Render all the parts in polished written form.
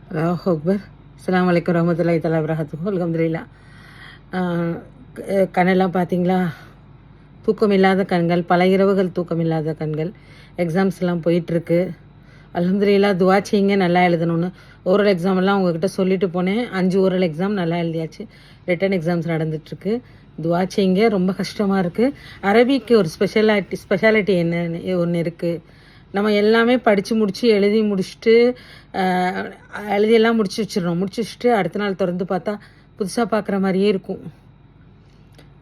அல்லாஹ் அக்பர். அஸ்ஸலாமு அலைக்கும் வரஹ்மத்துல்லாஹி தஆலா வபரகாத்துஹு. அல்ஹம்துலில்லாஹ். கண்ணெல்லாம் பார்த்தீங்களா? தூக்கமில்லாத கண்கள், பல இரவுகள் தூக்கமில்லாத கண்கள். எக்ஸாம்ஸ்லாம் போயிட்டுருக்கு. அல்ஹம்துலில்லாஹ். துவா செய்யுங்க நல்லா எழுதணும்னு. ஓரல் எக்ஸாமெல்லாம் உங்ககிட்ட சொல்லிட்டு போனேன். 5 ஓரல் எக்ஸாம் நல்லா எழுதியாச்சு. ரிட்டன் எக்ஸாம்ஸ் நடந்துட்டுருக்கு. துவா செய்யுங்க. ரொம்ப கஷ்டமாக இருக்குது. அரபிக்கு ஒரு ஸ்பெஷாலிட்டி என்னன்னு ஒன்று இருக்குது. நம்ம எல்லாமே படித்து முடித்து எழுதி முடிச்சுட்டு எழுதியெல்லாம் முடிச்சு வச்சுட்டு அடுத்த நாள் திறந்து பார்த்தா புதுசாக பார்க்குற மாதிரியே இருக்கும்.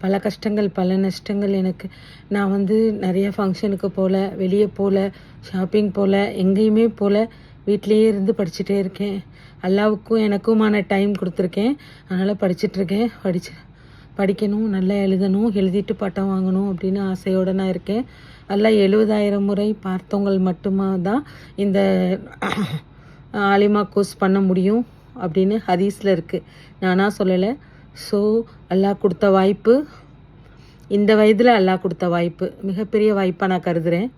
பல கஷ்டங்கள், பல நஷ்டங்கள் எனக்கு. நான் நிறைய ஃபங்க்ஷனுக்கு போகல, வெளியே போகல, ஷாப்பிங் போகல, எங்கேயுமே போகல. வீட்டிலையே இருந்து படிச்சுட்டே இருக்கேன். அல்லாவுக்கும் எனக்குமான டைம் கொடுத்துருக்கேன். அதனால் படிச்சுட்ருக்கேன். படிக்கணும், நல்லா எழுதணும், எழுதிட்டு பட்டம் வாங்கணும் அப்படின்னு ஆசையோடு நான் இருக்கேன். எல்லாம் 70,000 முறை பார்த்தவங்கள் மட்டுமா தான் இந்த ஆலிமா கோர்ஸ் பண்ண முடியும் அப்படின்னு ஹதீஸில் இருக்குது. நானாக சொல்லலை. ஸோ அல்லாஹ் கொடுத்த வாய்ப்பு, இந்த வயதில் அல்லாஹ் கொடுத்த வாய்ப்பு மிகப்பெரிய வாய்ப்பாக நான் கருதுகிறேன்.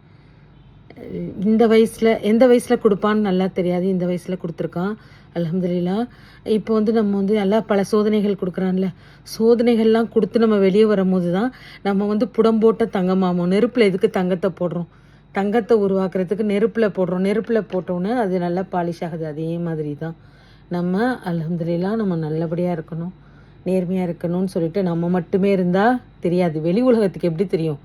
இந்த வயசில் எந்த வயசில் கொடுப்பான்னு நல்லா தெரியாது. இந்த வயசில் கொடுத்துருக்கான். அல்ஹம்துலில்லாஹ். இப்போ நம்ம எல்லாம் பல சோதனைகள் கொடுக்குறான்ல. சோதனைகள்லாம் கொடுத்து நம்ம வெளியே வரும்போது தான் நம்ம புடம்போட்ட தங்கமாமோம். நெருப்பில் எதுக்கு தங்கத்தை போடுறோம்? தங்கத்தை உருவாக்குறதுக்கு நெருப்பில் போடுறோம். நெருப்பில் போட்டோன்னே அது நல்லா பாலிஷ் ஆகுது. அதே மாதிரி தான் நம்ம அல்ஹம்துலில்லாஹ் நம்ம நல்லபடியாக இருக்கணும், நேர்மையாக இருக்கணும்னு சொல்லிட்டு நம்ம மட்டுமே இருந்தால் தெரியாது. வெளி உலகத்துக்கு எப்படி தெரியும்?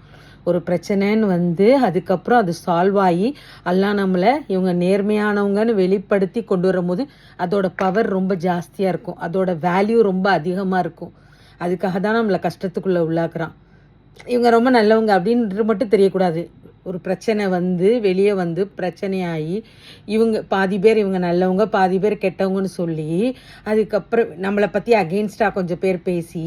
ஒரு பிரச்சனைன்னு அதுக்கப்புறம் அது சால்வ் ஆகி எல்லாம் நம்மளை இவங்க நேர்மையானவங்கன்னு வெளிப்படுத்தி கொண்டு வரும்போது அதோட பவர் ரொம்ப ஜாஸ்தியாக இருக்கும். அதோட வேல்யூ ரொம்ப அதிகமாக இருக்கும். அதுக்காக தான் நம்மளை கஷ்டத்துக்குள்ளே உள்ளாக்குறான். இவங்க ரொம்ப நல்லவங்க அப்படின்றது மட்டும் தெரியக்கூடாது. ஒரு பிரச்சனை வெளியே பிரச்சனையாகி இவங்க பாதி பேர் இவங்க நல்லவங்க, பாதி பேர் கெட்டவங்கன்னு சொல்லி அதுக்கப்புறம் நம்மளை பற்றி அகெயின்ஸ்டாக கொஞ்சம் பேர் பேசி,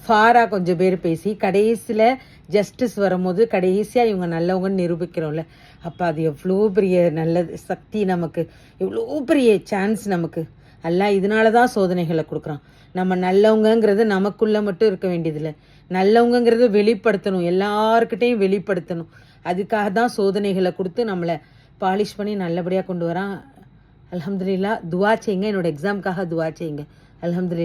ஃபாராக கொஞ்சம் பேர் பேசி, கடைசியில் ஜஸ்டிஸ் வரும்போது கடைசியாக இவங்க நல்லவங்கன்னு நிரூபிக்கிறோம்ல. அப்போ அது எவ்வளோ பெரிய நல்லது சக்தி நமக்கு, எவ்வளோ பெரிய சான்ஸ் நமக்கு. எல்லாம் இதனால தான் சோதனைகளை கொடுக்குறான். நம்ம நல்லவங்கங்கிறது நமக்குள்ளே மட்டும் இருக்க வேண்டியதில்லை. நல்லவங்கங்கிறத வெளிப்படுத்தணும், எல்லாருக்கிட்டையும் வெளிப்படுத்தணும். அதுக்காக தான் சோதனைகளை கொடுத்து நம்மளை பாலிஷ் பண்ணி நல்லபடியாக கொண்டு வரான். அல்ஹம்துலில்லாஹ். துவா செய்யுங்க. என்னோடய எக்ஸாமுக்காக துவா செய்யுங்க. அல்ஹம்துலில்லாஹ்.